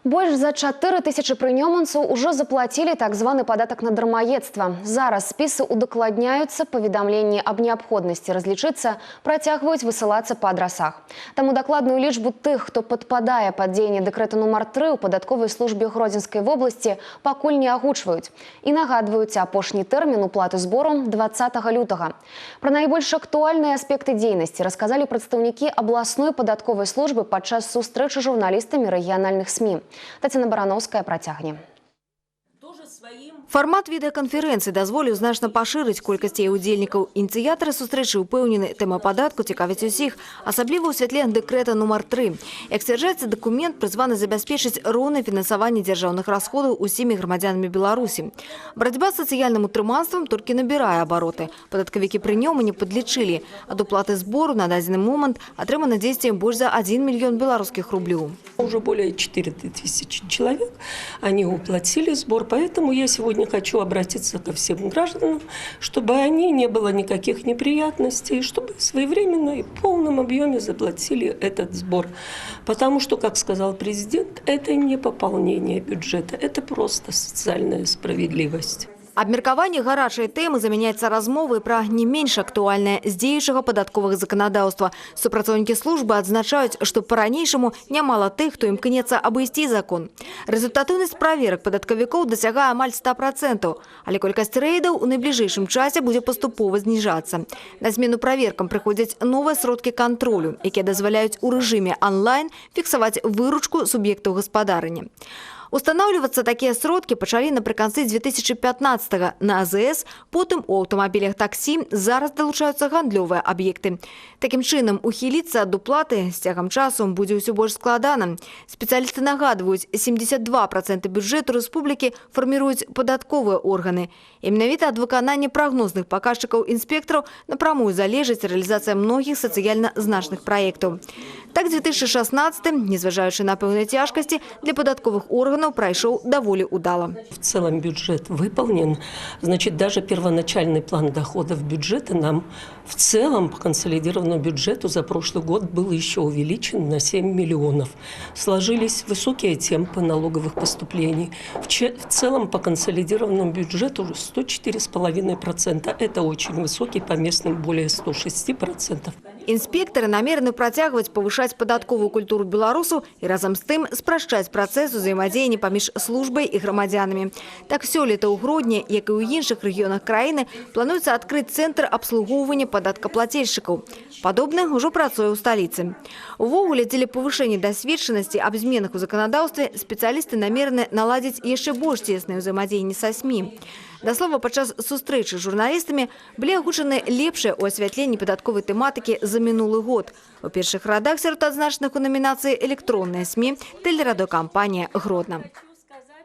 Больш за 4000 прыёмніцаў ужо заплатілі так званы падатак на дармаедства. Зараз спісы удакладняюцца, паведамленні аб неабходнасці разлічыцца працягваюць высылацца па адрасах. Таму дакладную лічбу тых, хто падпадае пад дзеянне дэкрэта нумар 3 у падатковай службе Гродзенскай вобласці, пакуль не агучваюць. І нагадваюць, апошні тэрмін уплаты збору 20 лютага. Пра найбольш актуальныя аспекты дзейнасці расказалі прадстаўнікі абласной падатковай службы падчас сустрэчы з журналістамі рэгіянальных СМІ. Татьяна Барановская працягне. Фармат відэаканферэнцыі дазволіў значна пашырыць колькасць яе удзельнікаў. Ініцыятары сустрэчы ўпэўнены, тэма падатку цікавіць усіх, асабліва ў святле дэкрэта нумар 3. Як сцвярджаецца, дакумент прызваны забяспечыць роўнае фінансаванне дзяржаўных расходаў усімі грамадзянамі Беларусі. Барацьба з сацыяльным утрыманствам толькі набірае абароты. Падаткавікі пры нём не падлічылі. Ад уплаты збору на дадзены момант атрымана дзесьці больш за 1 мільён беларускіх рублёў. Уже более 4000 человек, они уплатили сбор, поэтому я сегодня хочу обратиться ко всем гражданам, чтобы они не было никаких неприятностей, чтобы своевременно и в полном объеме заплатили этот сбор. Потому что, как сказал президент, это не пополнение бюджета, это просто социальная справедливость. Абмеркаванне гарачай тэмы замяняецца размовай пра не менш актуальнае з дзеючага падатковага заканадаўства. Супрацоўнікі службы адзначаюць, што па-ранейшаму нямала тых, хто імкнецца абысці закон. Рэзультатыўнасць праверак падаткавікоў дасягае амаль 100%, але колькасць рэйдаў у найбліжэйшым часе будзе паступова зніжацца. На змену праверкам прыходзяць новыя сродкі кантролю, якія дазваляюць у рэжыме онлайн фіксаваць выручку суб'ектаў гаспадарання. Устанаўлівацца такія сродкі пачалі напрыканцы 2015-го на АЗС, потым у аўтамабілях таксі, зараз далучаюцца гандлёвыя аб'екты. Такім чынам, ухіліцца ад уплаты з цягам часу будзе ўсё больш складана. Спецыялісты нагадваюць, 72% бюджэту рэспублікі фарміруюць падатковыя органы. І менавіта ад выканання прагнозных паказчыкаў інспектараў напрамую залежыць рэалізацыя многіх сацыяльна значных праектаў. Так, 2016, незважаючы на пэўныя цяжкасці, для падатковых органаў прошел довольно удало. В целом бюджет выполнен. Значит, даже первоначальный план доходов бюджета нам в целом по консолидированному бюджету за прошлый год был еще увеличен на 7 миллионов. Сложились высокие темпы налоговых поступлений. В целом по консолидированному бюджету 104,5%. Это очень высокий, по местным более 106%. Инспекторы намерены працягваць павышаць падатковую культуру беларусаў і разам з тым спрашчаць працэс узаемадзеяння паміж службай і грамадзянамі. Так сёлета ў Гродні, як і ў іншых рэгіёнах краіны, плануецца адкрыць цэнтр абслугоўвання падаткаплацельшчыкаў. Падобны ўжо працуе ў сталіцы. Увогуле, дзеля павышэння дасведчанасці аб зменах у заканадаўстве спецыялісты намерены наладзіць яшчэ больш цеснае ўзаемадзеянне са СМІ. Да слова, падчас сустрэчы з журналістамі былі агучаны лепшыя ў асвятленні падатковай тэматыкі за мінулы год. У першых радах сярод адзначаных у намінацыі электронныя СМІ тэлерадыёкампанія «Гродна».